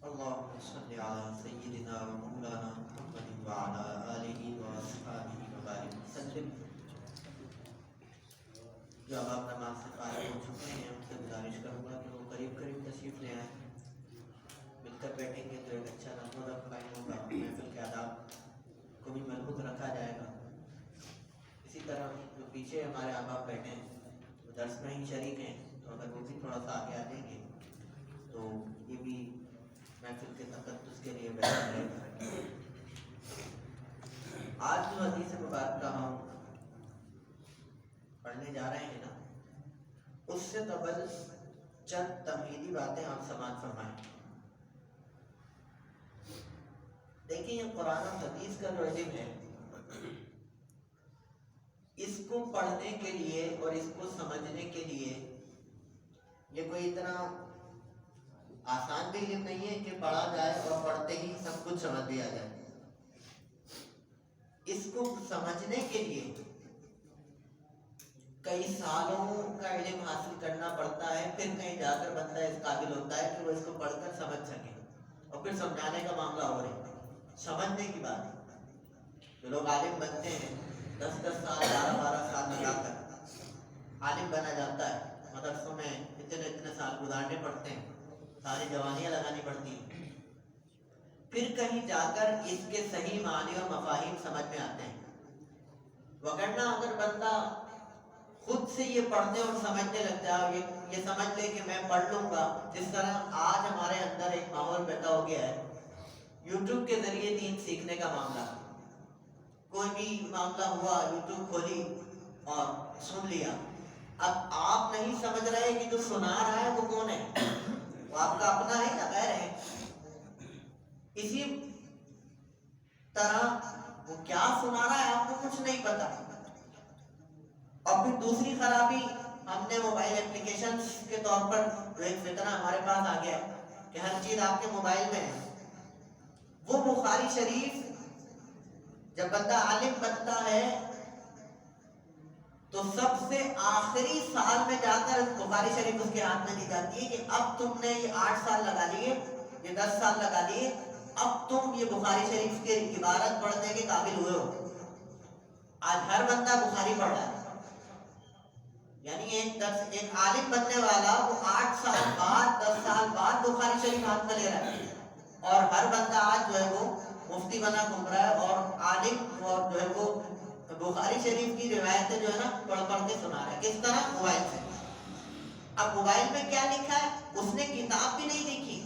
اللهم صل على سيدنا ومولانا محمد وعلى آله وأصحابه وبارك وسلم. جو اب آپ نماز سے فارغ ہو چکے ہیں ان سے گزارش کروں گا کہ وہ قریب قریب تشریف لے آئیں. مل کر بیٹھیں گے تو ایک اچھا نظم و ضبط قائم ہوگا. محفل کے آداب کو بھی مضبوط رکھا جائے گا. اسی طرح جو پیچھے ہمارے احباب بیٹھے ہیں وہ درس میں ہی شریک ہیں، تو اگر وہ بھی تھوڑا سا آگے آ جائیں گے تو یہ بھی محفل کے تقدس کے لیے بہتر رہے گا. آج جو حدیث مبارکہ ہم پڑھنے جا رہے ہیں نا، اس سے قبل چند تمہیدی باتیں آپ سماعت فرمائیں. دیکھیں یہ قرآن و حدیث کا جو علم ہے، اس کو پڑھنے کے لیے اور اس کو سمجھنے کے لیے یہ کوئی اتنا آسان بھی علم نہیں ہے کہ پڑھا جائے اور پڑھتے ہی سب کچھ سمجھ لیا جائے. اس کو سمجھنے کے لیے کئی سالوں کا علم حاصل کرنا پڑتا ہے، پھر کہیں جا کر بندہ اس قابل ہوتا ہے کہ وہ اس کو پڑھ کر سمجھ سکے. اور پھر سمجھانے کا معاملہ ہو رہا ہے، سمجھنے کی بات ہے. جو لوگ عالم بنتے ہیں 10 سال 12 سال لگا کر عالم بنا جاتا ہے. مدرسوں میں اتنے سال گزارنے پڑتے ہیں، ساری جوانیاں لگانی پڑتی ہیں، پھر کہیں جا کر اس کے صحیح معنی اور مفاہیم سمجھ میں آتے ہیں. وگرنہ اگر بندہ خود سے یہ پڑھنے اور سمجھنے لگ جائے، یہ سمجھ لے کہ میں پڑھ لوں گا، جس طرح آج ہمارے اندر ایک ماحول پیدا ہو گیا ہے یوٹیوب کے ذریعے دین سیکھنے کا معاملہ. کوئی بھی معاملہ ہوا یوٹیوب کھولی اور سن لیا. اب آپ نہیں سمجھ رہے کہ جو سنا رہا ہے وہ کون ہے، وہ آپ کا اپنا ہے یا غیر ہے. اسی طرح وہ کیا سنا رہا ہے آپ کو کچھ نہیں پتا. اور پھر دوسری خرابی، ہم نے موبائل اپلیکیشنز کے طور پر جو ایک فتنہ ہمارے پاس آ گیا کہ ہر چیز آپ کے موبائل میں ہے. وہ بخاری شریف جب بندہ عالم بنتا ہے تو سب سے آخری سال میں جا کر بخاری شریف اس کے ہاتھ میں دی جاتی ہے کہ اب تم نے یہ 8 سال لگا لیے، یہ 10 سال لگا لیے، اب تم یہ بخاری شریف کے عبارت پڑھنے کے قابل ہوئے ہو. آج ہر بندہ بخاری پڑھ رہا ہے. یعنی ایک عالم بننے والا وہ 8 سال بعد 10 سال بعد بخاری شریف ہاتھ میں لے رہا ہے، اور ہر بندہ آج جو ہے وہ مفتی بنا گھوم رہا ہے اور عالم اور جو ہے وہ بخاری شریف کی روایتیں جو ہے نا پڑھ پڑھ کے سنا رہا ہے. کس طرح؟ موبائل سے. اب موبائل میں کیا لکھا ہے؟ اس نے کتاب بھی نہیں دیکھی،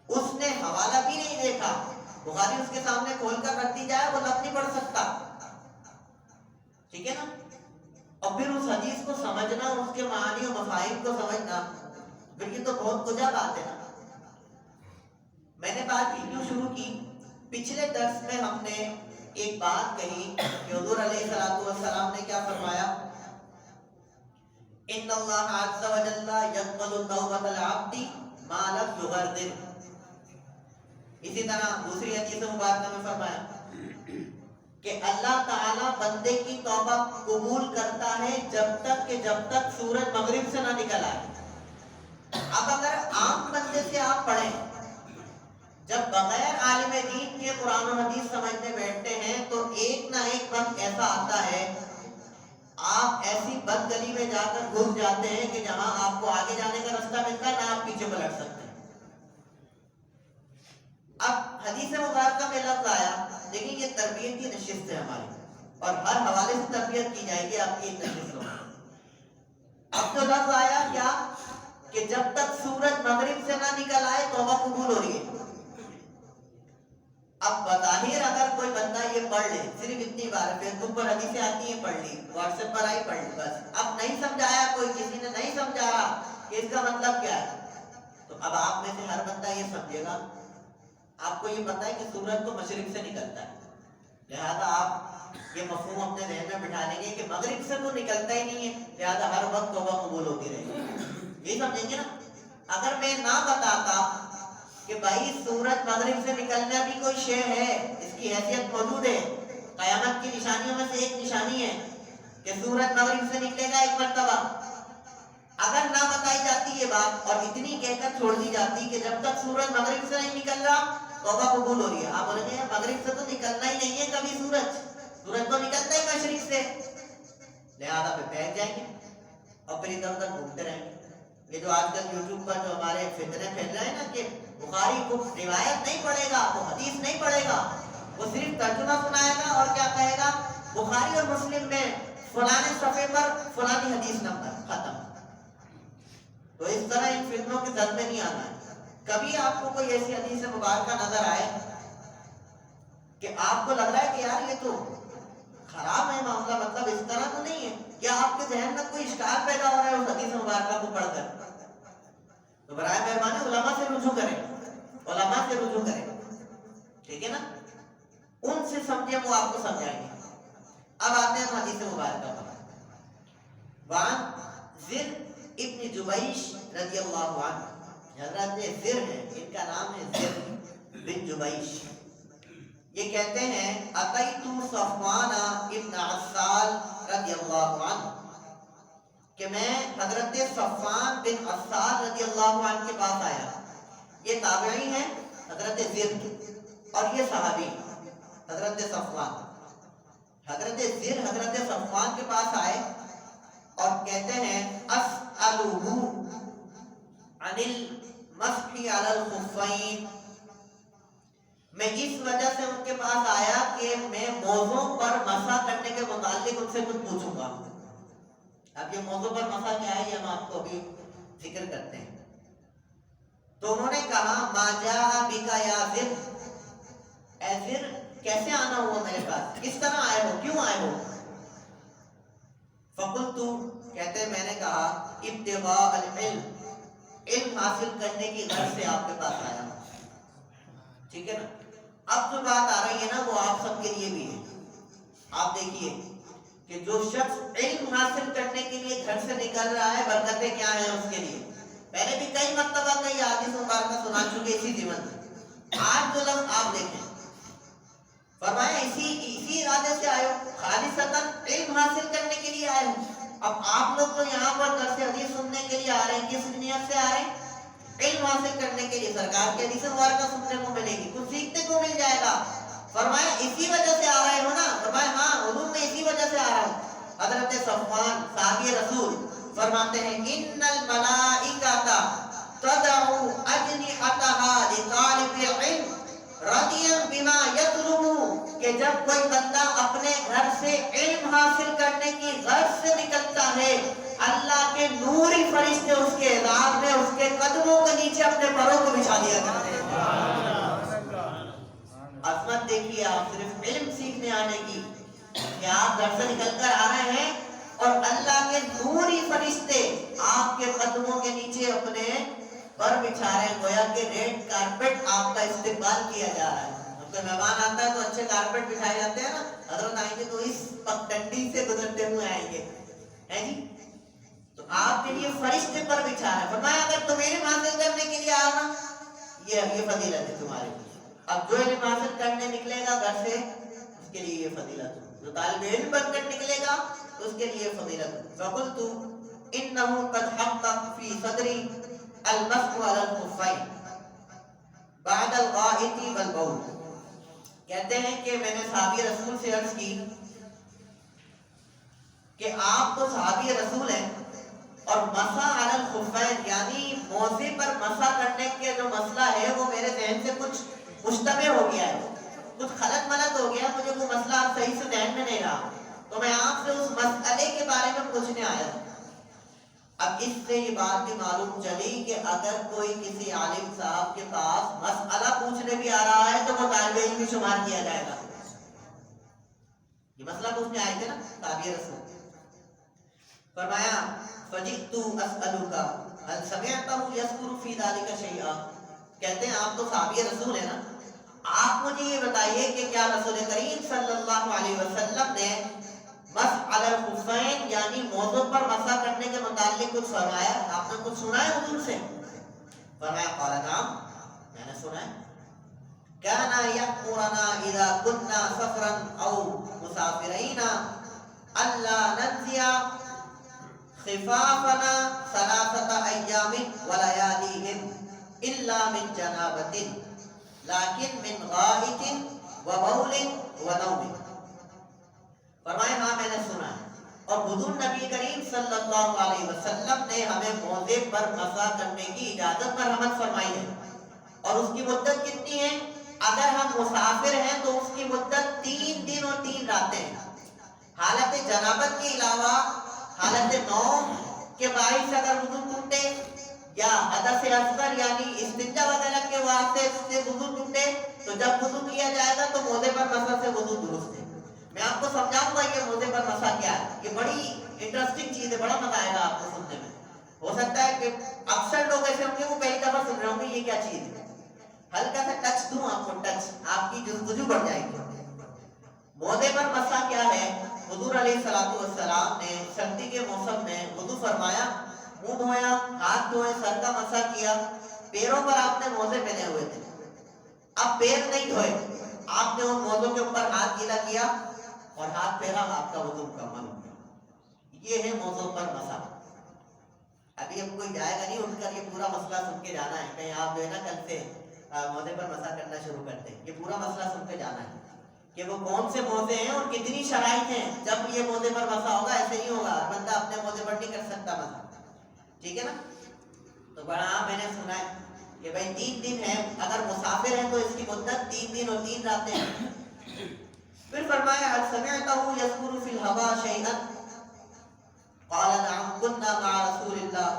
اس نے حوالہ بھی نہیں دیکھا. بخاری اس کے سامنے کھول کر رکھ دی جائے وہ لفظ نہیں پڑھ سکتا. ٹھیک ہے نا؟ اور پھر اس حدیث کو سمجھنا، اس کے معانی و مفاہیم کو سمجھنا، پھر یہ تو بہت کجا بات ہے نا. میں نے بات کیوں شروع کی؟ پچھلے درس میں ہم نے ایک بات کہی کہ حضور علیہ السلام نے کیا فرمایا؟ ان اللہ عز و جل یقبل توبۃ العبد ما لم یغرر. اسی طرح دوسری حدیث مبارکہ میں فرمایا کہ اللہ تعالیٰ بندے کی توبہ قبول کرتا ہے جب تک سورج مغرب سے نہ نکل آئے. اب اگر عام بندے سے آپ پڑھیں، جب بغیر عالم دین کے قرآن و حدیث سمجھنے بیٹھتے ہیں تو ایک نہ ایک وقت ایسا آتا ہے آپ ایسی بد گلی میں جا کر گھس جاتے ہیں کہ جہاں آپ کو آگے جانے کا راستہ ملتا ہے نہ آپ پیچھے پلٹ سکتے ہیں. اب حدیث مبارکہ میں لفظ آیا، لیکن یہ تربیت کی نشست ہے ہماری، اور ہر حوالے سے تربیت کی جائے گی آپ کی ایک نشست ہو. اب جو لفظ آیا کیا کہ جب تک سورج مغرب سے نہ نکل آئے توبہ قبول ہو رہی ہے. اب بظاہر اگر کوئی بندہ یہ پڑھ لے، صرف اتنی بار فیس بک پر حدیثیں آتی ہیں پڑھ لی، واٹس ایپ پر آئی پڑھ لی، بس اب نہیں سمجھایا، کوئی کسی نے نہیں سمجھایا کہ اس کا مطلب کیا ہے، تو اب آپ میں سے ہر بندہ یہ سمجھے گا. آپ کو یہ پتا ہے کہ سورج تو مشرق سے نکلتا ہے، لہذا آپ یہ مفہوم اپنے ذہن میں بٹھا لیں گے کہ مغرب سے تو نکلتا ہی نہیں ہے، لہذا ہر وقت توبہ قبول ہوتی رہے گی. یہ سمجھیں گے نا. اگر میں نہ بتاتا کہ بھائی سورج مغرب سے نکلنا بھی کوئی شے ہے، اس کی حیثیت موجود ہے، قیامت کی نشانیوں میں سے ایک نشانی ہے کہ سورج مغرب سے نکلے گا ایک مرتبہ. اگر نہ بتائی جاتی یہ بات اور اتنی کہہ کر چھوڑ دی جاتی کہ جب تک سورج مغرب سے نہیں نکل رہا توبہ قبول ہو رہی ہے، آپ بولیں گے مغرب سے تو نکلنا ہی نہیں ہے کبھی، سورج تو نکلتا ہی مشرق سے، لہذا پہ بیٹھ جائیں گے اور پھر ادھر ادھر گھومتے رہیں گے۔ یہ جو آج کل یوٹیوب پر جو ہمارے فتنے پھیل رہے ہیں نا کہ بخاری کو روایت نہیں پڑھے گا، وہ حدیث نہیں پڑھے گا، وہ صرف ترجمہ سنائے گا اور کیا کہے گا بخاری اور مسلم میں فلانے صفحے پر فلانی حدیث نمبر، ختم۔ تو اس طرح ان فتنوں کے زد میں نہیں آنا ہے۔ کبھی آپ کو کوئی ایسی حدیث مبارکہ نظر آئے کہ آپ کو لگ رہا ہے کہ یار یہ تو خراب ہے معاملہ، مطلب اس طرح تو نہیں ہے، کیا آپ کے ذہن میں کوئی اشکال پیدا ہو رہا ہے اس حدیث مبارکہ کو پڑھ کر، تو برائے مہربانی علماء سے رجوع کریں، علماء سے رجوع کریں، ٹھیک ہے نا، ان سے سمجھیں، وہ آپ کو سمجھائیں گے۔ اب آتے ہیں حدیث مبارکہ پر۔ وعن زر ابن جبیش رضی اللہ عنہ، حضرت زر ہے، ان کا نام ہے زر بن جبیش، یہ کہتے ہیں اتیت صفوان ابن عسال رضی اللہ عنہ، کہ میں حضرت صفوان بن عسال رضی اللہ عنہ کے پاس آیا۔ یہ تابعی ہیں حضرت زر، اور یہ صحابی حضرت صفوان۔ حضرت زر حضرت صفوان کے پاس آئے اور کہتے ہیں اسألہ عن المسح علی الخفین، میں اس وجہ سے ان کے پاس آیا کہ میں موضوع پر مسح کرنے کے متعلق ان سے کچھ پوچھوں گا۔ اب یہ موضوع پر مسح کیا ہے یہ ہم آپ کو ابھی ذکر کرتے ہیں۔ تو انہوں نے کہا ما جاء بک یا زر، اے زر کیسے آنا ہوا میرے پاس، کس طرح آئے ہو، کیوں آئے ہو؟ فقلت، کہتے ہیں میں نے کہا ابتغاء العلم، علم حاصل کرنے کی غرض سے آپ کے پاس آیا ہوں، ٹھیک ہے نا۔ اب جو بات آ رہی ہے نا وہ آپ سب کے لیے بھی ہے۔ آپ دیکھیے کہ جو شخص علم حاصل کرنے کے لیے گھر سے نکل رہا ہے برکتیں کیا ہیں اس کے لیے۔ پہلے بھی کئی مرتبہ کئی حدیث مبارکہ سنا چکے اسی ضمن میں، آج جو لفظ آپ دیکھیں فرمایا اسی ارادے سے آئے ہو، خالصتاً علم حاصل کرنے کے لیے آئے ہو۔ اب آپ لوگ تو یہاں پر درس حدیث سننے کے لیے آ رہے ہیں، کس نیت سے آ رہے ہیں؟ علم حاصل کرنے کے لیے، سرکار کی حدیث مبارکہ سننے کو ملے گی، کچھ سیکھنے کو مل جائے گا۔ فرمایا اسی وجہ سے آ رہے ہو نا؟ فرمایا ہاں حضور میں اسی وجہ سے آ رہا ہوں۔ حضرت صفوان صحابی رسول فرماتے ہیں ان الملائکۃ تدعو اجنحتها لطالب العلم راضیا بما یطلب، کہ جب کوئی بندہ اپنے گھر سے علم حاصل کرنے کی غرض سے نکلتا ہے اللہ کے نوری فرشتے اس کے اعزاز میں اس کے قدموں کے نیچے اپنے پروں کو بچھا دیا کرتے ہیں۔ عظمت دیکھیے آپ صرف علم سیکھنے آنے کی، کہ آپ گھر سے نکل کر آ رہے ہیں اور اللہ کے نوری فرشتے آپ کے قدموں کے نیچے اپنے پر بچھا رہے ہیں، گویا کہ ریڈ کارپٹ آپ کا استقبال کیا جا رہا ہے۔ جب کوئی مہمان آتا ہے تو اچھے کارپٹ بچھائے جاتے ہیں نا، حضرت آئیں گے تو اس پگڈنڈی سے گزرتے ہوئے آئیں گے، ہے جی، تو آپ کے لیے فرشتے پر بچھا رہے ہیں۔ فرمایا اگر تم علم حاصل کرنے کے لیے آؤ نا یہ فضیلت ہے تمہاری۔ اب جو علم حاصل کرنے نکلے گا گھر سے اس کے لیے یہ فضیلت ہے، جو طالب علم بن کر نکلے گا اس کے لیے فضیلت ہے۔ فقلت انه قد حقق في صدري المسح على الخفين بعد الغائط والبول، کہتے ہیں کہ میں نے صحابی رسول سے عرض کی کہ آپ تو صحابی رسول ہیں اور مسح علی الخفین یعنی موزے پر مسح کرنے کے جو مسئلہ ہے وہ میرے ذہن سے کچھ مشتبہ ہو گیا ہے، کچھ خلط ملط ہو گیا، مجھے وہ مسئلہ اب صحیح سے ذہن میں نہیں رہا، تو میں آپ سے اس مسئلے کے بارے میں پوچھنے آیا ہوں۔ اب اس سے یہ بات بھی معلوم چلی کہ اگر کوئی کسی عالم صاحب کے پاس مسئلہ پوچھنے بھی آ رہا ہے تو وہ طالب علم بھی شمار کیا جائے گا۔ یہ مسئلہ پوچھنے آئے تھے نا صحابی رسول، فرمایا فجئت اسألک هل سمعته يذكر في ذلك شيئا، کہتے ہیں آپ تو صحابی رسول ہیں نا، آپ مجھے یہ بتائیے کہ کیا رسول کریم صلی اللہ علیہ وسلم نے مسح علی الخفین یعنی موضوع پر مسح کرنے کے متعلق کچھ فرمایا، آپ نے کچھ سنا ہے حضور سے؟ فرمایا قال نعم، میں نے سنا ہے، كان يأمرنا اذا كنا سفرا او مسافرين الا ننزع خفافنا ثلاثة أيام ولياليهم إلا من جنابة لیکن من غائط وبول ونوم. فرمائے ہاں میں نے سنا ہے، اور حضور نبی کریم صلی اللہ علیہ وسلم نے ہمیں موضع پر مسح کرنے کی اجازت پر عمل فرمائی ہے، اور اس کی مدت کتنی ہے؟ اگر ہم مسافر ہیں تو اس کی مدت 3 دن اور 3 راتیں ہیں. حالت جنابت کے علاوہ حالت نوم کے باعث اگر وضو ٹوٹے یا حدث اصغر یعنی استنجا وغیرہ کے واسطے سے وضو ٹوٹے تو جب وضو کیا جائے گا تو موضع پر مسح سے وضو درست ہے. میں آپ کو سمجھاؤں گا یہ موضع پر مسح کیا ہے. یہ بڑی انٹرسٹنگ چیز ہے، بڑا مزہ آئے گا آپ کو سننے میں. ہو سکتا ہے کہ اکثر لوگ ایسے ہوں گے وہ پہلی دفعہ سن رہے ہوں گے یہ کیا چیز ہے. ہلکا سا ٹچ دوں آپ کو، ٹچ آپ کی جستجو بڑھ جائے گی. موضع پر مسح کیا ہے؟ حضور علیہ السلام نے سردی کے موسم میں وضو فرمایا، منہ دھویا، ہاتھ دھوئے، سر کا مسح کیا، پیروں پر آپ نے موزے پہنے ہوئے تھے. اب پیر نہیں دھوئے، آپ نے ان موزوں کے اوپر ہاتھ گیلا کیا اور ہاتھ پھیرا، آپ کا وضو مکمل ہو گیا. یہ ہے موضوع پر مسح. ابھی اب کوئی جائے گا نہیں اٹھ کر یہ پورا مسئلہ سن کے جانا ہے. کہیں آپ جو ہے نا کل سے موضع پر مسح کرنا شروع کرتے ہیں. یہ پورا مسئلہ سن کے جانا ہے کہ وہ کون سے موضع ہیں اور کتنی شرائط ہیں. جب یہ موضع پر مسح ہوگا ایسے نہیں ہوگا، ہر بندہ اپنے موضع پر نہیں کر سکتا مسح. ٹھیک ہے نا؟ تو بڑا میں نے سنا ہے کہ بھائی 3 دن ہے، اگر مسافر ہیں تو اس کی مدت 3 دن اور 3 راتیں ہیں. پھر فرمایا هل سمعته يذكر في الهوى شيئا قال نعم كنا مع رسول الله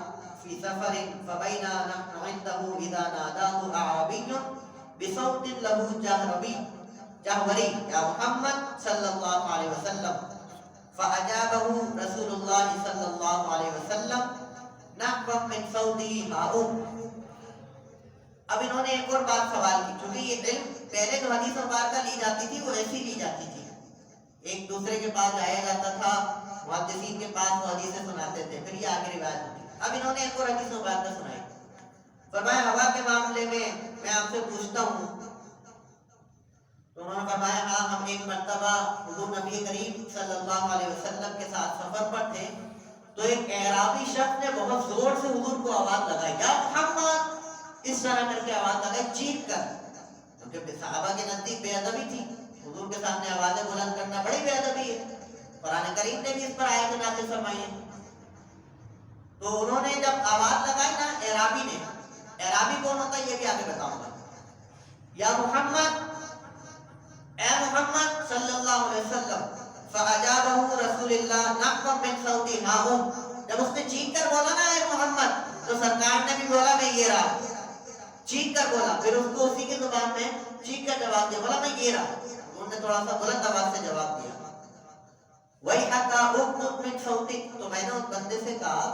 في سفر فبينا نحن عنده اذا ناداه اعرابي بصوت له جهوري يا محمد صلى الله عليه وسلم فاجابه رسول الله صلى الله عليه وسلم نحو من صوته هاؤم. اب انہوں نے ایک اور بات سوال کی، چونکہ یہ علم پہلے جو حدیث و بارکہ لی جاتی تھی وہ ایسی لی جاتی تھی، ایک دوسرے کے پاس جایا جاتا تھا، محدثین کے پاس وہ حدیثیں سناتے تھے، پھر یہ آگے روایت ہوتی. اب انہوں نے ایک اور حدیث و بارکہ سنائی. فرمایا ہوا کے معاملے میں آپ سے پوچھتا ہوں. تو انہوں نے فرمایا ہاں ہم ایک مرتبہ حضور نبی کریم صلی اللہ علیہ وسلم کے ساتھ سفر پر تھے تو ایک اعرابی شخص نے بہت زور سے حضور کو آواز لگائی، یا محمد، اس طرح کر کے آواز لگائی چیخ کر، کیونکہ صحابہ کے نزدیک بے ادبی تھی. حضور کے سامنے آوازیں بلند کرنا بڑی بے ادبی ہے. قرآن کریم نے بھی اس پر آیت نازل فرمائی ہے. تو انہوں نے جب آواز لگائی نا اعرابی نے، اعرابی کون ہوتا ہے یہ بھی آگے بتاؤں گا. یا محمد، اے محمد صلی اللہ علیہ وسلم، فاجابہ رسول اللہ نحو من صوت ہاؤم. جب اس نے چیخ کر بولا نا اے محمد، تو سرکار نے بھی بولا میں یہ رہا، چیخ کر بولا. پھر اس کو اسی کی زبان میں چیخ کر جواب دیا، بولا میں یہ رہا. انہوں نے تھوڑا سا بلند آواز سے جواب دیا، وہی حتا اغضض من صوتک. تو میں نے اس بندے سے کہا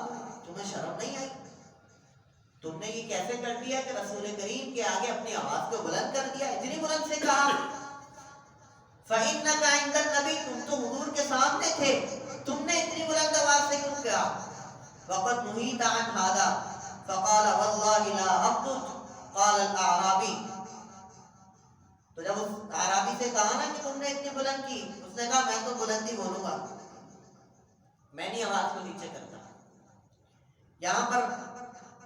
تمہیں شرم نہیں آئی؟ تم نے یہ کیسے کر دیا کہ رسول کریم کے آگے اپنی آواز کو بلند کر دیا، اتنی بلند سے کہا. فَإِنَّكَ عِنْدَ النَّبِيِّ، تم تو حضور کے سامنے تھے، تم نے اتنی بلند آواز سے کیوں کہا؟ وَقَدْ نُهِيتَ عَنْ هَذَا فَقَالَ وَاللَّهِ لَا أَغْضُضْ قَالَ الْأَعْرَابِيُّ. تو جب اس اعرابی سے کہا نا کہ تم نے اتنی بلند کی، اس نے کہا میں تو بلندی بولوں گا، میں نہیں آواز کو نیچے کرتا. یہاں پر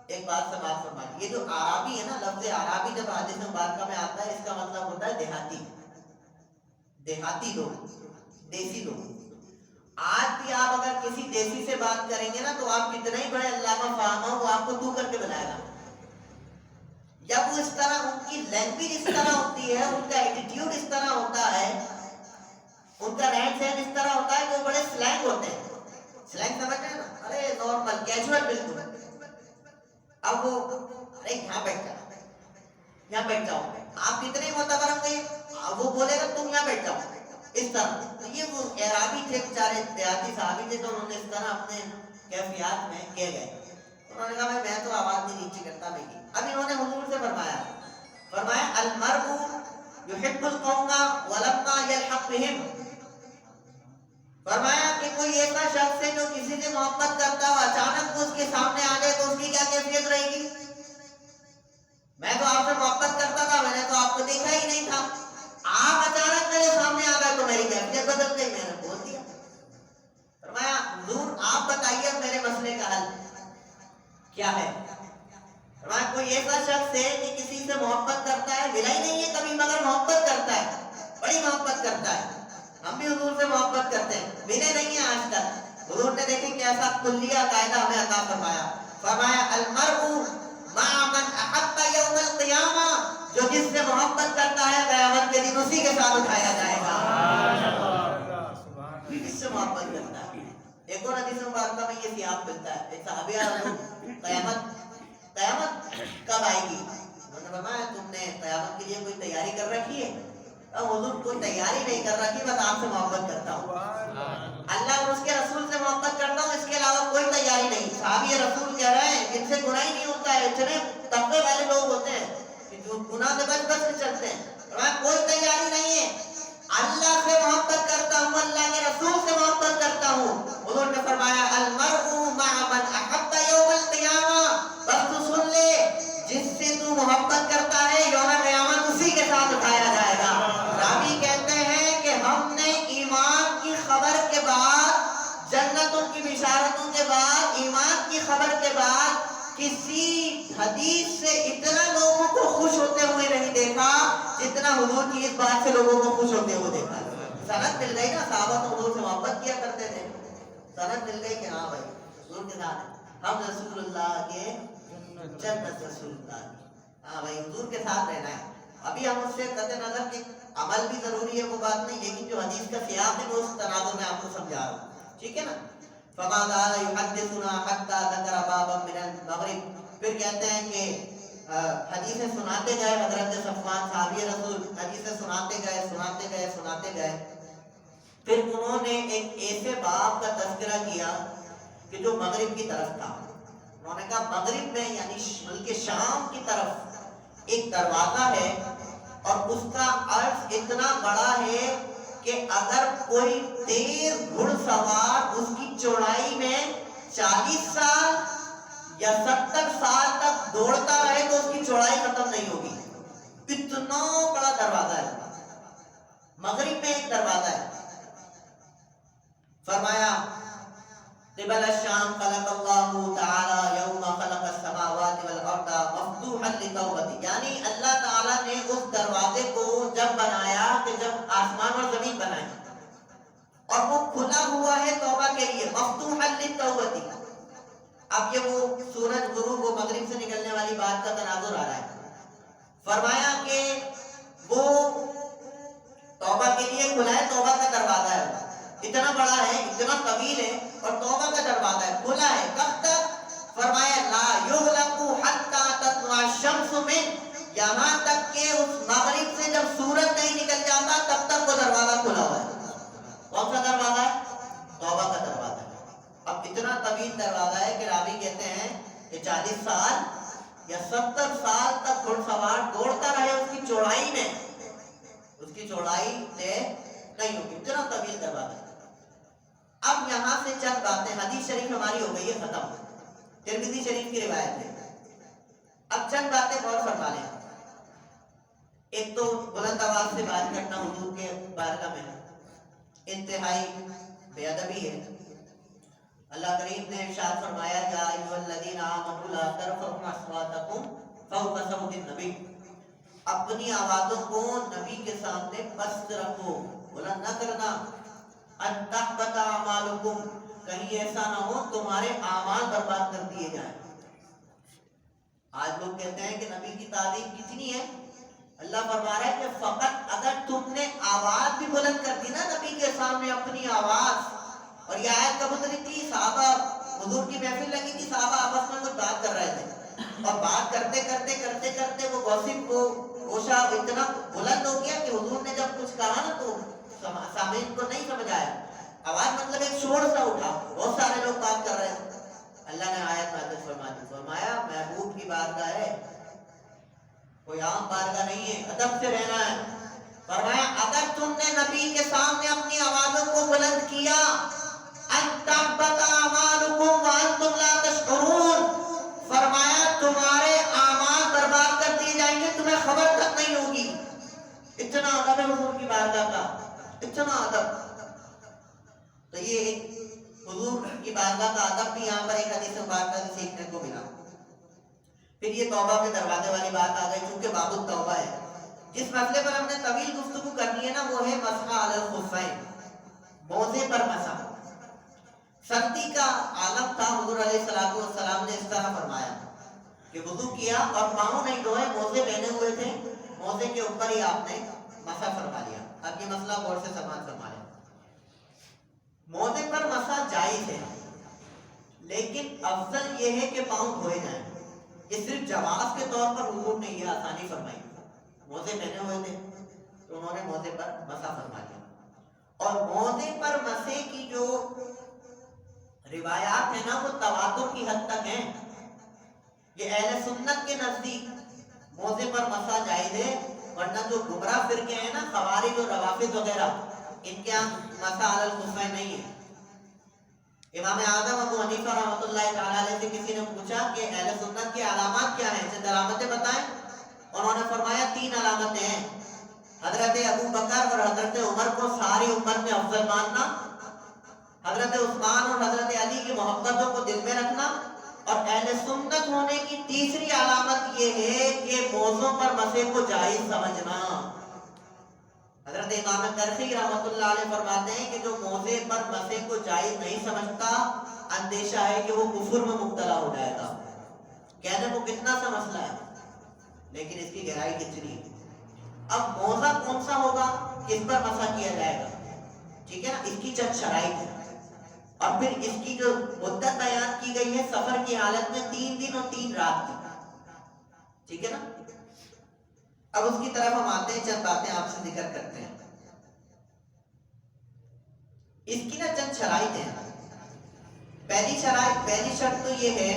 ایک بات سماعت فرمائیے، یہ جو اعرابی ہے نا، لفظ اعرابی جب حدیث مبارکہ میں آتا ہے اس کا مطلب ہوتا ہے دیہاتی، دیہاتی لوگ، دیسی لوگ. آج بھی آپ اگر کسی دیسی سے بات کریں گے نا تو آپ کتنے ہی بڑے علامہ فہمہ وہ آپ کو تو کر کے بلائے گا. جب وہ اس طرح، ان کی لینگویج اس طرح ہوتی ہے، ان کا ایٹیٹیوڈ اس طرح ہوتا ہے، ان کا رہن سہن اس طرح ہوتا ہے کہ وہ بڑے سلینگ ہوتے ہیں. سلینگ سمجھ رہے ہیں نا؟ ارے نارمل کیجول بالکل. اب وہ ارے یہاں بیٹھ جاؤ، یہاں بیٹھ جاؤ، آپ کتنے معتبر ہوں گے، وہ بولے گا تم یہاں بیٹھ جاؤ، اس طرح. تو یہ وہ اعرابی تھے بیچارے، دیہاتی صحابی تھے، تو انہوں نے اس طرح اپنے کیفیات میں کہہ گئے. انہوں نے کہا میں تو آواز نہیں نیچے کرتا میں کی. اب انہوں نے حضور سے فرمایا المرء يحب القوم ولما يلحق بهم. فرمایا کہ کوئی ایسا شخص ہے جو کسی سے محبت کرتا ہو، اچانک وہ اس کے سامنے آ جائے تو اس کی کیا کیفیت رہے گی؟ میں تو آپ سے محبت کرتا تھا، میں نے تو آپ کو دیکھا ہی نہیں تھا، آپ اچانک میرے سامنے آ گئے تو میری کیفیت بدل گئی، میں نے بول دیا. فرمایا حضور آپ بتائیے میرے مسئلے کہ کسی سے محبت کرتا ہے، ملا ہی نہیں ہے کبھی مگر محبت کرتا ہے، بڑی محبت کرتا ہے. ہم بھی حضور سے محبت کرتے ہیں، ملے نہیں ہیں آج تک. حضور نے دیکھیں کیسا کلیہ قاعدہ ہمیں عطا فرمایا. فرمایا المرء مع من احب یوم القیامہ، جو جس سے محبت کرتا ہے قیامت کے دن اسی کے ساتھ اٹھایا جائے گا. کس سے محبت کرتا ہے. ایک اور حدیث مبارکہ میں یہ سیاق ملتا ہے. ایک صحابی قیامت کب آئے گی؟ انہوں نے فرمایا تم نے قیامت کے لیے کوئی تیاری کر رکھی ہے؟ حضور کوئی تیاری نہیں کر رکھی، بس آپ سے محبت کرتا ہوں، اللہ اور اس کے رسول سے محبت کرتا ہوں، اس کے علاوہ کوئی تیاری نہیں. صحابی رسول کہہ رہے ہیں جن سے گناہ ہی نہیں ہوتا ہے، اتنے تقوی والے لوگ ہوتے ہیں کہ جو گناہ سے بچ بچ کے چلتے ہیں. کوئی تیاری نہیں ہے، اللہ سے محبت کرتا ہوں، اللہ کے رسول سے محبت کرتا ہوں. حضور نے فرمایا المرء مع من احب یوم القیامہ، بس تو سن لے جس سے تو محبت کرتا ہے یوم قیامت اسی کے ساتھ اٹھایا جائے گا. راوی کہتے ہیں کہ ہم نے ایمان کی خبر کے بعد، جنتوں کی بشارتوں کے بعد، ایمان کی خبر کے بعد کسی حدیث سے اتنا لوگوں کو خوش ہوتے ہوئے نہیں دیکھا جتنا حضور کی اس بات سے لوگوں کو خوش ہوتے ہوئے دیکھا. سند مل گئی نا، صحابہ تو حضور سے محبت کیا کرتے تھے. سند مل گئی کہ ہاں بھائی حضور کے ساتھ ہم رسول اللہ کے جنت رسول اللہ کی. ہاں بھائی حضور کے ساتھ رہنا ہے. ابھی ہم اس سے قطع نظر کہ عمل بھی ضروری ہے وہ بات نہیں، لیکن جو حدیث کا سیاق ہے وہ اس تناظر میں آپ کو سمجھا رہا ہوں، ٹھیک ہے نا. فما قال يحدثنا حتى ذكر بابا من المغرب. پھر کہتے ہیں کہ حدیثیں سناتے گئے حضرت صفوان صحابی رسول، حدیثیں سناتے گئے. پھر انہوں نے ایک ایسے باب کا تذکرہ کیا کہ جو مغرب کی طرف تھا. انہوں نے کہا مغرب میں یعنی ملک شام کی طرف ایک دروازہ ہے اور اس کا عرض اتنا بڑا ہے کہ اگر کوئی تیز گھڑ سوار اس کی چوڑائی میں 40 سال یا 70 سال تک دوڑتا رہے تو اس کی چوڑائی ختم نہیں ہوگی. اتنا بڑا دروازہ ہے. مغرب میں ایک دروازہ ہے. فرمایا قبل الشام خلق اللہ تعالی یوم خلق السماوات والارض مفتوحا للتوبۃ، یعنی اللہ تعالی نے اس دروازے کو جب بنایا کہ جب آسمان اور زمین بنائے اور وہ کھلا ہوا ہے توبہ کے لیے، مفتوحا للتوبۃ. اب یہ وہ سورج غروب و مغرب سے نکلنے والی بات کا تناظر آ رہا ہے. فرمایا کہ وہ توبہ کے لیے کھلا ہے، توبہ کا دروازہ ہے، اتنا بڑا ہے، اتنا طویل ہے اور توبہ کا دروازہ ہے، کھلا ہے. کب تک؟ فرمایا لا یغلق حتی تطلع الشمس من، یہاں تک کہ اس مغرب سے جب سورج نہیں نکل جاتا تب تک وہ دروازہ کھلا ہوا ہے. کون سا دروازہ ہے؟ توبہ کا دروازہ ہے. اب اتنا طویل دروازہ ہے کہ راوی کہتے ہیں کہ 40 سال یا 70 سال تک گھڑ سوار دوڑتا رہے اس کی چوڑائی میں، اس کی چوڑائی طے نہیں ہوگی. اتنا طویل دروازہ ہے. اب یہاں سے چند باتیں، حدیث شریف ہماری ہو گئی ہے ختم، ترمذی شریف کی روایت ہے. اب چند باتیں غور فرما لیں. ایک تو بلند آواز سے بات کرنا حضور کے بارگاہ میں انتہائی بے ادبی ہے. اللہ کریم نے ارشاد فرمایا یا ایھا الذین آمنوا لا ترفعوا اصواتکم فوق صوت النبی، اپنی آوازوں کو نبی کے سامنے پست رکھو، بلند نہ کرنا. ان تحبط اعمالکم، کہیں ایسا نہ ہو تمہارے اعمال برباد کر دیے جائیں. آج لوگ کہتے ہیں کہ نبی کی تعظیم کتنی ہے. اللہ فرما رہا ہے کہ فقط اگر تم نے آواز بھی بلند کر دی نا نبی کے سامنے اپنی آواز، اور یہ آیت کب اتری تھی؟ صحابہ حضور کی محفل لگی تھی، صحابہ آپس میں کچھ بات کر رہے تھے اور بات کرتے کرتے وہ گوسپ کو گوشہ اتنا بلند ہو گیا کہ حضور نے جب کچھ کہا نا تو سامعین کو نہیں سمجھ آیا. آواز مطلب ایک شور سا اٹھا، بہت سارے لوگ بات کر رہے تھے. اللہ نے آیت نازل فرما دی، فرمایا محبوب کی بارگاہ ہے، کوئی عام بارگاہ نہیں ہے، ادب سے رہنا ہے. فرمایا اگر تم نے نبی کے سامنے اپنی آوازوں کو بلند کیا، ان تحبط اعمالکم وانتم لا تشعرون، فرمایا تمہارے اعمال برباد کر دیے جائیں گے، تمہیں خبر تک نہیں ہوگی. اتنا ادب ہے حضور کی بارگاہ کا، اتنا ادب. تو یہ حضور کی بارگاہ کا ادب بھی یہاں پر ایک حدیث مبارکہ سے سیکھنے کو ملا. پھر یہ توبہ کے دروازے والی بات آ گئی، چونکہ باب التوبہ ہے. جس مسئلے پر ہم نے طویل گفتگو کرنی ہے نا وہ ہے مسح علی الخفین، موزے پر مسح. سردی کا عالم تھا، حضور علیہ السلام نے اس طرح فرمایا کہ وضو کیا اور پاؤں نہیں دھوئے، موزے پہنے ہوئے تھے، موزے کے اوپر ہی آپ نے مسح فرما لیا. اب یہ مسئلہ غور سے سماعت فرما لیں. موزے پر مسح جائز ہے، لیکن افضل یہ ہے کہ پاؤں دھوئے جائیں. یہ صرف جواز کے طور پر حضور نے یہ آسانی فرمائی. موزے پہنے ہوئے تھے تو انہوں نے موزے پر مسح فرما لیا. اور موزے پر مسح کی جو روایات ہیں نا وہ تواتر کی حد تک ہیں. یہ اہل سنت کے نزدیک موزے پر مسح جائز ہے، ورنہ جو گمراہ فرقے ہیں نا خوارج اور روافض وغیرہ، ان کے یہاں مسح علی الخفین نہیں ہے. امام اعظم ابو حنیفہ رحمۃ اللہ تعالی علیہ سے کسی نے پوچھا کہ اہل سنت کی علامات کیا ہیں، چند علامتیں بتائیں. انہوں نے فرمایا 3 علامتیں ہیں. حضرت ابو بکر اور حضرت عمر کو ساری امت میں افضل ماننا، حضرت عثمان اور حضرت علی کی محبتوں کو دل میں رکھنا، اور اہل سنت ہونے کی تیسری علامت یہ ہے کہ موزوں پر مسح کو جائز سمجھنا. حضرت امام کرخی رحمۃ اللہ علیہ فرماتے ہیں کہ جو موزے پر مسح کو جائز نہیں سمجھتا، اندیشہ ہے کہ وہ کفر میں مبتلا ہو جائے گا. کہنے کو کتنا سا مسئلہ ہے لیکن اس کی گہرائی کتنی ہے. اب موزہ کون سا ہوگا، کس پر مسح کیا جائے گا، ٹھیک ہے نا، اس کی چند شرائط ہے. اور پھر اس کی جو مدت بیان کی گئی ہے سفر کی حالت میں 3 دن اور 3 رات کی، ٹھیک ہے نا. اب اس کی طرف ہم آتے ہیں، چند باتیں آپ سے ذکر کرتے ہیں. اس کی نا چند شرائط ہیں. پہلی شرط تو یہ ہے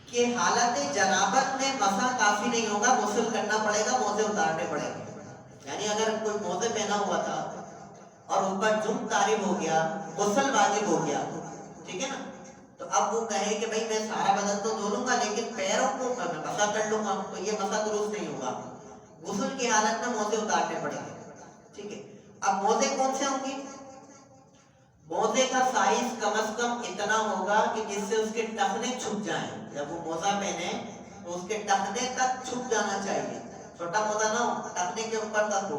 کہ حالت جنابت میں مسح کافی نہیں ہوگا، غسل کرنا پڑے گا، موزے اتارنے پڑے گا. یعنی اگر کوئی موزے پہنا ہوا تھا اور اوپر جم طارب ہو گیا، غسل واجب ہو گیا، ٹھیک ہے نا، تو اب وہ کہے کہ بھائی میں سارا بدن تو دھو لوں گا لیکن پیروں کو میں مسح کر لوں گا، تو یہ مسح درست نہیں ہوگا. غسل کی حالت میں موزے اتارنے پڑیں گے، ٹھیک ہے. اب موزے کون سے ہوں گے؟ موزے کا سائز کم از کم اتنا ہوگا کہ جس سے اس کے ٹخنے چھپ جائیں. جب وہ موزہ پہنے تو اس کے ٹخنے تک چھپ جانا چاہیے، چھوٹا موزہ نہ ہو، ٹخنے کے اوپر تک ہو.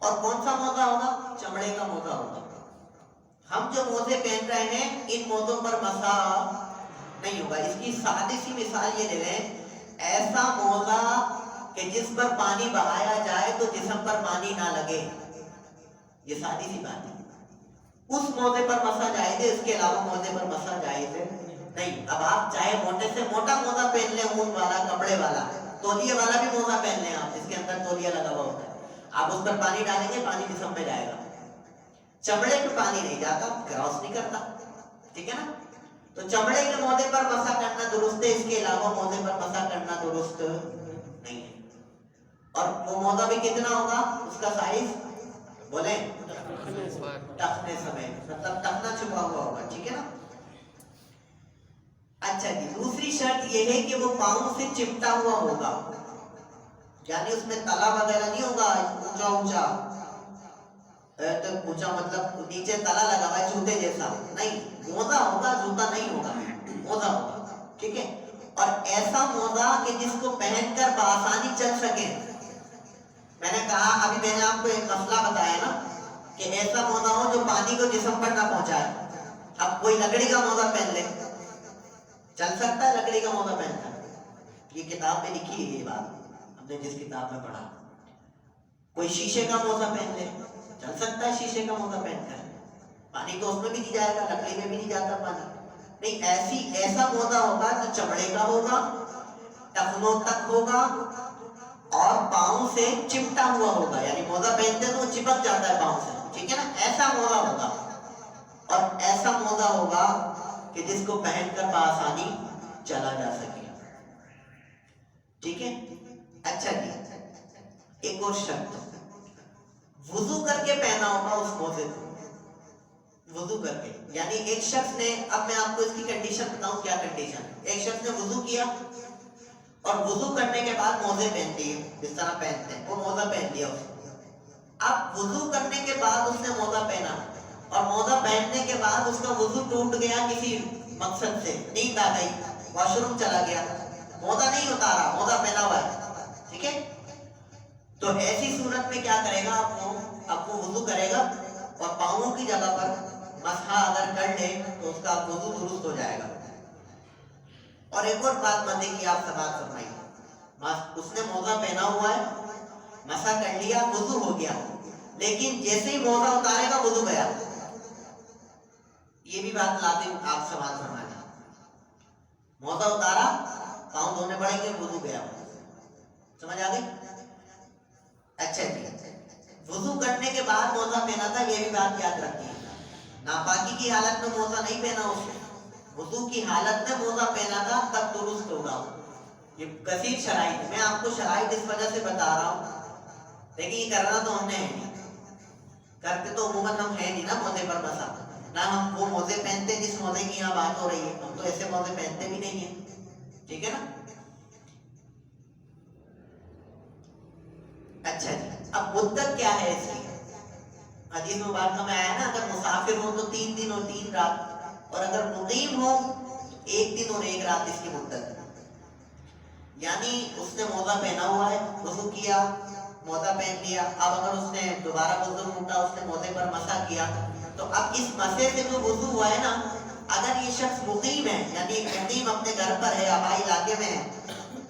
اور کون سا موزہ ہوگا؟ چمڑے کا موزہ ہوگا. ہم جو موزے پہن رہے ہیں ان موزوں پر مسح نہیں ہوگا. اس کی سادی سی مثال یہ دے رہے ہیں، ایسا موزہ کہ جس پر پانی بہایا جائے تو جسم پر پانی نہ لگے، یہ سادی سی بات ہے. اس موزے پر مسح جائز ہے، اس کے علاوہ موزے پر مسح جائز ہے نہیں. اب آپ چاہے موٹے سے موٹا موزہ پہن لیں، اون والا، کپڑے والا، تولیے والا بھی موزہ پہن لیں آپ، جس کے اندر تولیہ لگا ہوا ہوتا ہے، آپ اس پر پانی ڈالیں گے پانی جسم میں جائے گا. چمڑے پہ پانی نہیں جاتا، کراس نہیں کرتا، ٹھیک ہے نا. تو چمڑے کے موزے پر مسح کرنا درست ہے، اس کے علاوہ موزے پر مسح کرنا درست نہیں ہے. اور وہ موزہ بھی کتنا ہوگا، اس کا سائز بولیں، ٹخنے سمیت، مطلب ٹخنا چھپا ہوا ہوگا، ٹھیک ہے نا. اچھا جی، دوسری شرط یہ ہے کہ وہ پاؤں سے چپٹا ہوا ہوگا، یعنی اس میں تلا وغیرہ نہیں ہوگا اونچا اونچا مطلب نیچے تلا لگا ہوا ہے جوتے جیسا نہیں. موزہ ہوگا، جوتا نہیں ہوگا، موزہ ہوگا، ٹھیک ہے. اور ایسا موزہ کہ جس کو پہن کر بآسانی چل سکے. میں نے کہا ابھی میں نے آپ کو ایک مسئلہ بتایا نا کہ ایسا موزہ ہو جو پانی کو جسم پر نہ پہنچائے. اب کوئی لکڑی کا موزہ پہن لے، چل سکتا ہے لکڑی کا موزہ پہن کر؟ یہ کتاب میں لکھی ہے یہ بات، ہم نے جس کتاب میں پڑھا. کوئی شیشے کا موزہ پہن لے، چل سکتا ہے شیشے کا موزہ پہن کر؟ پانی تو اس میں بھی نہیں جائے گا، لکڑی میں بھی نہیں جاتا پانی. نہیں، ایسا موزہ ہوگا جو چمڑے کا ہوگا، ٹخنوں تک ہوگا اور پاؤں سے چپٹا ہوا ہوگا. یعنی موزہ پہنتے تو وہ چپک جاتا ہے پاؤں سے، ٹھیک ہے نا. ایسا موزہ ہوگا، اور ایسا موزہ ہوگا کہ جس کو پہن کر بآسانی چلا جا سکے، ٹھیک ہے. اچھا جی، ایک اور شرط، وضو کر کے پہنا ہوگا اس موزے کو، وضو کر کے. یعنی ایک شخص نے، اب میں آپ کو اس کی کنڈیشن بتاؤں کیا کنڈیشن. ایک شخص نے وضو کیا اور وضو کرنے کے بعد موزے پہن لیے، جس طرح پہنتے ہیں وہ موزہ پہن لیا اس نے. اب وضو کرنے کے بعد اس نے موزہ پہنا اور موزہ پہننے کے بعد اس کا وضو ٹوٹ گیا کسی مقصد سے، نیند آ گئی، واش روم چلا گیا, موزہ نہیں اتارا, موزہ پہنا ہوا ہے, ٹھیک ہے, تو ایسی صورت میں کیا کرے گا, آپ کو وضو کرے گا اور پاؤں کی جگہ پر مسح اگر کر لے تو اس کا وضو درست ہو جائے گا. اور ایک اور بات مزے کی آپ سماعت فرمائیے, اس نے موزہ پہنا ہوا ہے, مسح کر لیا, وضو ہو گیا, لیکن جیسے ہی موزہ اتارے گا وضو گیا. یہ بھی بات لازم آپ سماعت فرمائیے, موزہ اتارا, پاؤں دھونے پڑیں گے, وضو گیا. سمجھ آ گئی؟ اچھا جی, وضو کرنے کے بعد موزہ پہنا تھا, یہ بھی بات یاد رکھیے. ناپاکی کی حالت میں موزہ نہیں پہنا اس نے, وضو کی حالت میں موزہ پہنا تھا, تب درست ہوگا. یہ کثیر شرائط, میں آپ کو شرائط اس وجہ سے بتا رہا ہوں, لیکن یہ کرنا تو ہم نے ہے نہیں, کرتے تو عموماً ہم ہے نہیں نا موزے پر مسا, نہ ہم وہ موزے پہنتے جس موزے کی یہاں بات ہو رہی ہے, ہم تو ایسے موزے پہنتے بھی نہیں ہیں, ٹھیک ہے نا. اچھا جی, اب مدت کیا ہے اس کی؟ حدیث مبارکہ میں آیا نا, اگر مسافر ہو تو 3 دن اور 3 رات, اور اگر مقیم ہو 1 دن اور 1 رات اس کی مدت. یعنی اس نے موزہ پہنا ہوا ہے, وضو کیا, موزہ پہن لیا, اب اگر اس نے دوبارہ وضو اٹھا, اس نے موزے پر مسح کیا, تو اب اس مسح سے جو وضو ہوا ہے نا, اگر یہ شخص مقیم ہے, یعنی مقیم اپنے گھر پر ہے, آبائی علاقے میں ہے,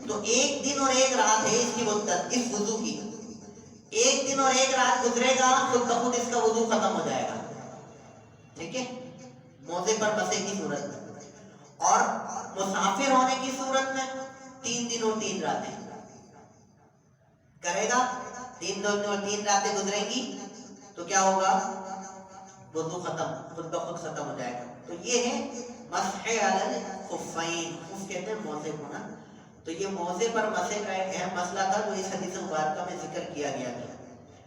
تو 1 دن اور 1 رات ہے اس کی مدت, اس وضو کی. 1 دن اور 1 رات گزرے گا تو خود اس کا وضو ختم ہو جائے گا, ٹھیک ہے, موزے پر مسے کی صورت میں. اور مسافر ہونے کی صورت میں 3 دن اور 3 راتیں کرے گا, 3 دن اور 3 راتیں گزریں گی تو کیا ہوگا, وضو ختم, خود بخود ختم ہو جائے گا. تو یہ ہے مسح علی الخفین, خف کہتے ہیں موزے کو نا. تو یہ موزے پر مسح کا ایک اہم مسئلہ تھا جو اس حدیث مبارکہ میں ذکر کیا گیا تھا.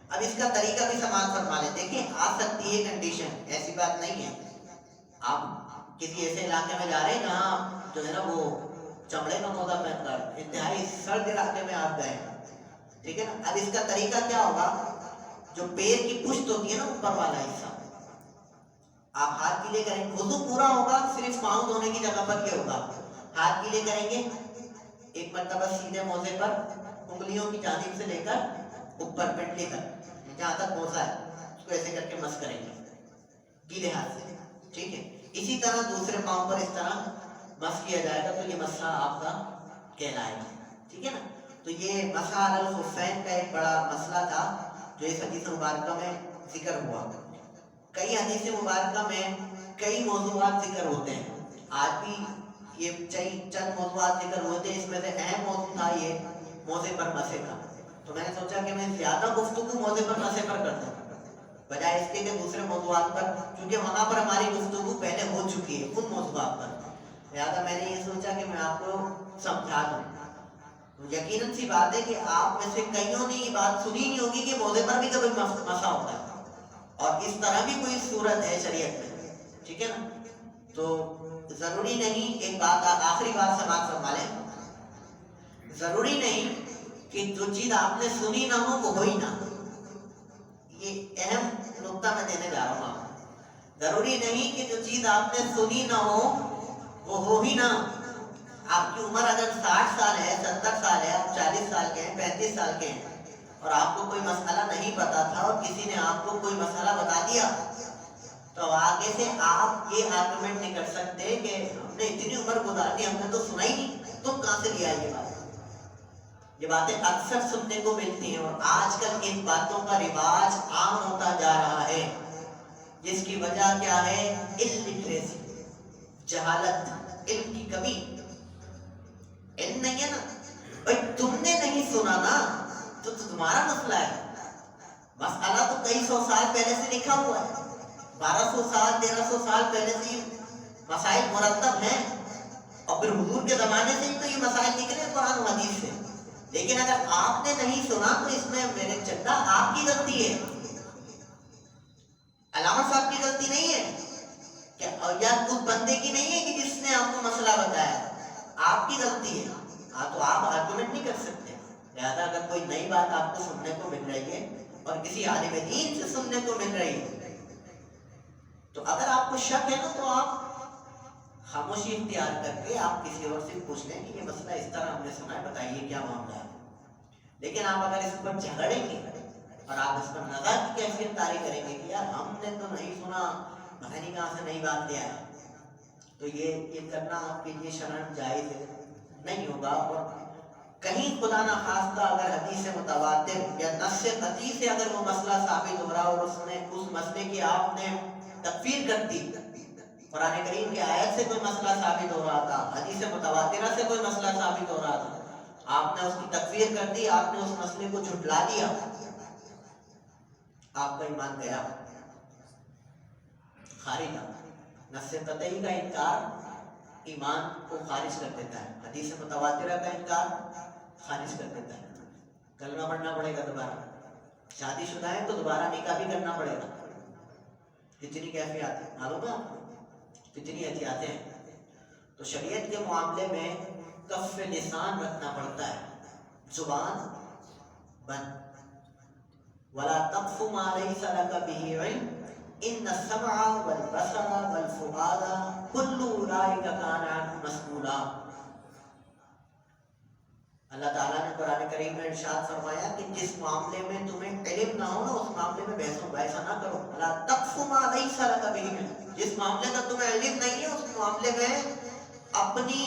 اب اس کا طریقہ بھی سماعت فرما لیں. دیکھیں آ سکتی ہے کنڈیشن, ایسی بات نہیں ہے, آپ کسی ایسے علاقے میں جا رہے ہیں جہاں جو ہے نا وہ چمڑے کا موزہ پہن کر انتہائی سرد علاقے میں آپ گئے, ٹھیک ہے نا. اب اس کا طریقہ کیا ہوگا, جو پیر کی پشت ہوتی ہے نا, اوپر والا حصہ, آپ ہاتھ گیلے کریں گے, وضو پورا ہوگا, صرف پاؤں دھونے کی جگہ پر یہ ہوگا, ہاتھ گیلے کریں گے, 1 مرتبہ سیدھے موزے پر انگلیوں کی جانب سے لے کر اوپر پنڈلی تک, جہاں تک موزہ ہے اس کو ایسے کر کے مس کریں گے گیلے ہاتھ سے, ٹھیک ہے. اسی طرح دوسرے پاؤں پر اس طرح مس کیا جائے گا, تو یہ مسح آپ کا کہلائے گا, ٹھیک ہے نا. تو یہ مسح علی الخفین کا ایک بڑا مسئلہ تھا جو اس حدیث مبارکہ میں ذکر ہوا. کئی حدیث مبارکہ میں کئی موضوعات ذکر ہوتے ہیں, آج بھی یہ چند موضوعات ذکر ہوتے ہیں, اس میں سے اہم موضوع تھا یہ موزے پر مسح کا. تو میں نے سوچا کہ میں زیادہ گفتگو موزے پر مسح پر کر دوں بجائے اس کے کہ دوسرے موضوعات پر, کیونکہ وہاں پر ہماری گفتگو پہلے ہو چکی ہے ان موضوعات پر. لہٰذا میں نے یہ سوچا کہ میں آپ کو سمجھا دوں. یقیناً سی بات ہے کہ آپ میں سے کئیوں نے یہ بات سنی نہیں ہوگی کہ موزے پر بھی کبھی مسح ہوتا ہے, اور اس طرح بھی کوئی صورت ہے شریعت میں, ٹھیک ہے نا. تو ضروری نہیں, ایک بات آخری بات سماعت فرما لیں, ضروری نہیں کہ جو چیز آپ نے سنی نہ ہو ہی نہ. یہ اہم نقطہ میں دینے جا رہا ہوں آپ کو. ضروری نہیں کہ جو چیز آپ نے سنی نہ وہ ہو ہی نہ. آپ کی عمر اگر 60 سال ہے, 70 سال ہے, آپ 40 سال کے ہیں, 35 سال کے ہیں, اور آپ کو کوئی مسئلہ نہیں پتا تھا اور کسی نے آپ کو کوئی مسئلہ بتا دیا, تو آگے سے آپ یہ آرگومنٹ نہیں کر سکتے کہ ہم نے اتنی عمر گزار دی, ہم نے تو سنا ہی نہیں, تم کہاں سے لیا یہ بات. یہ باتیں اکثر سننے کو ملتی ہیں, اور آج کل ان باتوں کا رواج عام ہوتا جا رہا ہے, جس کی وجہ کیا ہے, الٹریسی, جہالت, علم کی کمی. علم نہیں ہے نا بھائی, تم نے نہیں سنا نا تو تمہارا مسئلہ ہے. مسئلہ تو کئی 100 سال پہلے سے لکھا ہوا ہے, 1200 سال 1300 سال پہلے سے مسائل مرتب ہیں, اور پھر حضور کے زمانے سے ہی تو یہ مسائل نکلے قرآن و حدیث سے. لیکن اگر آپ نے نہیں سنا تو اس میں میرے چچا آپ کی غلطی ہے, علامہ صاحب کی غلطی نہیں ہے, یا اس بندے کی نہیں ہے کہ جس نے آپ کو مسئلہ بتایا, آپ کی غلطی ہے. ہاں, تو آپ آرگومنٹ نہیں کر سکتے. لہذا اگر کوئی نئی بات آپ کو سننے کو مل رہی ہے اور کسی عالم دین سے سننے کو مل رہی ہے, تو اگر آپ کو شک ہے نا تو آپ خاموشی اختیار کر کے آپ کسی اور سے پوچھ لیں کہ یہ مسئلہ اس طرح ہم نے سنا ہے، بتائیے کیا معاملہ ہے. لیکن آپ اگر اس پر جھگڑیں گے اور آپ اس پر نظر کی کیفیت طاری کریں گے کہ یار ہم نے تو نہیں سنا، پتہ نہیں کہاں سے نئی بات لے آیا، تو یہ کرنا آپ کے لیے شرعاً جائز نہیں ہوگا. اور کہیں خدا نہ خواستہ اگر حدیث متواتر یا نص قطعی سے اگر وہ مسئلہ ثابت ہو رہا اور اس مسئلے کی آپ نے تکفیر کر دی، قرآن کریم کی آیت سے کوئی مسئلہ ثابت ہو رہا تھا، حدیث متواترہ سے کوئی مسئلہ ثابت ہو رہا تھا، آپ نے اس کی تکفیر کر دی، آپ نے اس مسئلے کو جھٹلا دیا، آپ کا ایمان گیا، خارج آ. نص قطعی کا انکار ایمان کو خارج کر دیتا ہے، حدیث متواترہ کا انکار خارج کر دیتا ہے. کلمہ پڑھنا پڑے گا دوبارہ، شادی شدہ ہے تو دوبارہ نکاح بھی کرنا پڑے گا. کتنی کیفیات ہیں معلوم ہے آپ کو، کتنی احتیاطیں ہیں. تو شریعت کے معاملے میں کف لسان رکھنا پڑتا ہے، زبان بند. وَلَا تَقْفُ مَا لَيْسَ لَكَ بِهِ عِلْمٌ إِنَّ السَّمْعَ وَالْبَصَرَ وَالْفُؤَادَ كُلُّ أُولَٰئِكَ كَانَ عَنْهُ مَسْئُولًا. اللہ تعالیٰ نے قرآن کریم میں ارشاد فرمایا کہ جس معاملے میں تمہیں علم نہ ہو نا اس معاملے میں بحث و بحث نہ کرو. وَلَا تَقْفُ مَا لَيْسَ لَكَ بِهِ عِلْمٌ، جس معاملے کا تمہیں علم نہیں ہے اس معاملے میں اپنی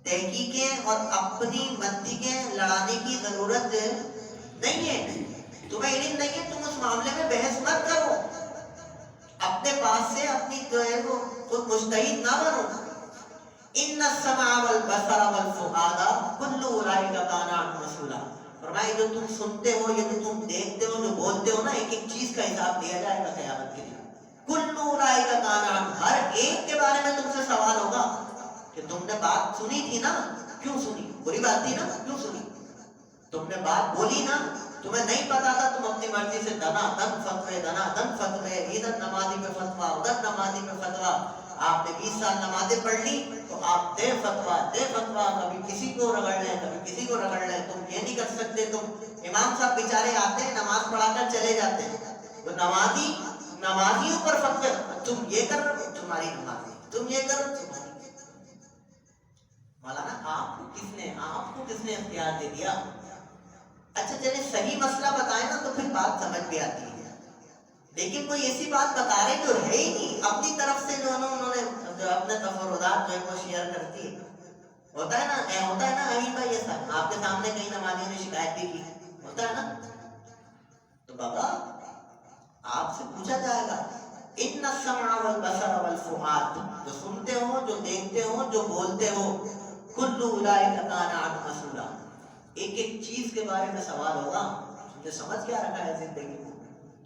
تحقیقیں اور اپنی منطقیں لڑانے کی ضرورت نہیں ہے. تمہیں علم نہیں ہے، تم اس معاملے میں بحث مت کرو، اپنے پاس سے اپنی جو ہے وہ خود مجتہد نہ بنو. ان السمع والبصر والفؤاد كل اولئک کان عنہ مسئولا. فرمایا جو تم سنتے ہو، یہ جو تم دیکھتے ہو، جو بولتے ہو نا، ایک ایک چیز کا حساب دیا جائے گا قیامت کے دن. كل اولئک کان عنہ، ہر ایک کے بارے میں تم سے سوال ہوگا کہ تم نے بات سنی تھی نا، کیوں سنی؟ بری بات تھی نا، کیوں سنی؟ تم نے بات بولی نا، تمہیں نہیں پتا تھا، تم اپنی مرضی سے دنا دن فتوے، ادھر نمازی پہ فتوا، ادھر نمازی پہ فتوا. آپ نے 20 سال نمازیں پڑھ لی تو آپ دے فتوا، کبھی کسی کو رگڑ لیں، کبھی کسی کو رگڑ لیں. تم یہ نہیں کر سکتے. تم امام صاحب بیچارے آتے ہیں نماز پڑھا کر چلے جاتے ہیں، وہ نمازیوں پر فتوے، تم یہ کر رہے ہو تمہاری نمازی، تم یہ کرو تمہاری. مولانا آپ کو کس نے اختیار دے دیا؟ اچھا چلے صحیح مسئلہ بتائیں نا تو پھر بات سمجھ بھی آتی ہے، لیکن کوئی ایسی بات بتا رہے جو ہے ہی نہیں، اپنی طرف سے جو انہوں نے جو اپنے تفردات جو ہے وہ شیئر کرتی ہے. ہوتا ہے نا امین بھائی، یہ سب آپ کے سامنے کئی نمازیوں نے شکایت بھی کی، ہوتا ہے نا. تو بابا آپ سے پوچھا جائے گا ان السمع والبصر والفؤاد، جو سنتے ہو، جو دیکھتے ہو، جو بولتے ہو، کل اولئک کان عنہ مسئولا، ایک ایک چیز کے بارے میں سوال ہوگا. تم نے سمجھ کیا رکھا ہے زندگی کو؟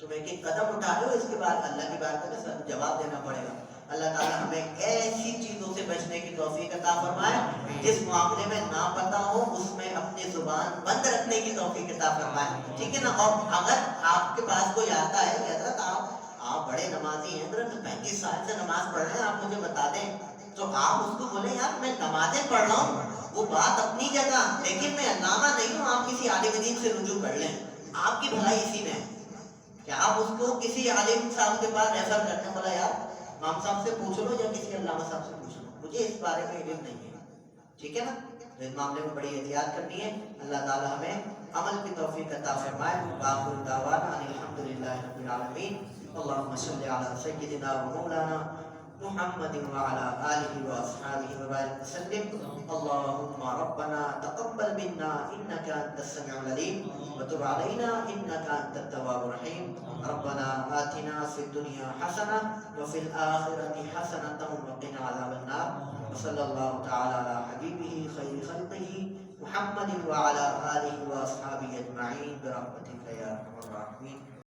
تم ایک ایک قدم اٹھا رہے ہو، اس کے بعد اللہ کی بات کا جواب دینا پڑے گا. اللہ تعالیٰ ہمیں ایسی چیزوں سے بچنے کی توفیق عطا فرمائے جس معاملے میں نہ پتا ہو اس میں اپنی زبان بند رکھنے کی توفیق عطا فرمائے. ٹھیک ہے نا. اور اگر آپ کے پاس کوئی آتا ہے کہ حضرت آپ بڑے نمازی ہیں، حضرت 35 سال سے نماز پڑھ رہے ہیں، آپ مجھے بتا دیں، تو آپ اس کو بولیں یار میں نمازیں پڑھ رہا ہوں، وہ بات اپنی جگہ، لیکن میں علامہ نہیں ہوں، آپ کسی عالم دین سے رجوع کر لیں. آپ کی بھلائی اسی میں ہے کہ آپ اس کو کسی عالم صاحب کے پاس ریفر کرنے. بولا یار امام صاحب سے پوچھ لو یا کسی علامہ صاحب سے پوچھ لو، مجھے اس بارے میں علم نہیں ہے. ٹھیک ہے نا. اس معاملے میں بڑی احتیاط کرنی ہے. اللہ تعالی ہمیں عمل کی توفیق عطا فرمائے. وآخر دعوانا ان الحمدللہ رب العالمین. اللهم صل على سيدنا ومولانا محمد وعلى آله وأصحابه وبارك وسلم. اللهم ربنا تقبل منا إنك أنت السميع العليم وتب علينا إنك أنت التواب الرحيم. ربنا آتنا في الدنيا حسنة وفي الآخرة حسنة وقنا عذاب النار. وصلى الله تعالى على حبيبه خير خلقه محمد وعلى آله وأصحابه أجمعين برحمتك يا أرحم الراحمين.